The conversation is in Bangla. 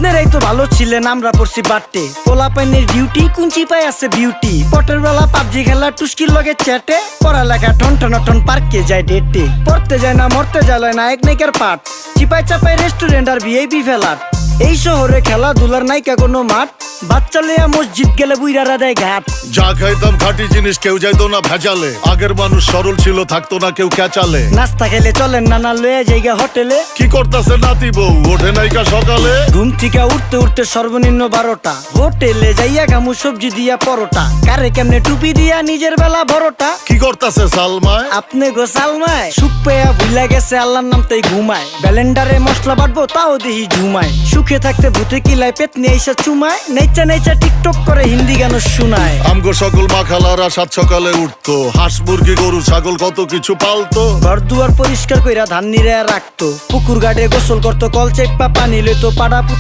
আপনারাই তো ভালো ছিলেন, আমরা পড়ছি বাট্টে। পোলাপাইনের ডিউটি কুঞ্চি পাই আছে বিউটি। পটের বেলা পাবজি খেলা টুস্কির লগে চ্যাটে। পড়ালেখা টন টন টন পার্কে যায় ডেটে। পড়তে যায় না মরতে যায় নায়ক নায়িকার পাঠ। চিপাই চাপাই রেস্টুরেন্ট আর ভিআইপি ফেলাট। এই শহরে খেলাধুলার নায়িকা কোনো মাঠ। বাচ্চা লইয়া মসজিদ গেলে বুইরারা দেয় ঘাট। যা খাইতাম খাঁটি জিনিস, কেউ যাইতো না ভেজালে। আগের মানুষ সরল ছিল, থাকতো না কেউ ক্যাচালে। নাস্তা খেলে চলেন নানা লইয়া জায়গা হোটেলে। কি করতেছে নাতি বউ, ওঠে নাইকা সকালে। ঘুম থেকে উঠতে উঠতে সর্বনিম্ন 12টা। হোটেলে যাইয়া গামু সবজি দিয়া পরোটা। কারে কেমনে টুপি দিয়া নিজের বেলা বড়টা। কি করতেছে সালমায়? আপনি গো সালমায় সুখ পেয়া ভুলা গেছে আল্লাহর নাম তাই ঘুমায়। ব্যালেন্ডারে মশলা বাটবো তাও দেহি ঝুমায়। সুখে থাকতে ভূতে কিলায় পেট নিয়ে এসে চুমায়। নেচা নেচা টিকটক করে হিন্দি গান শুনায়। আমগো সকল মাখালারা সাত সকালে উঠতো। হাঁস মুরগি গরু ছাগল কত কিছু পালতো। ঘর দুয়ার পরিষ্কার কইরা ধান নিরে রাখতো। পুকুর গাড়ে গোসল করতো, কল চেক পা পানি লইতো। পাড়া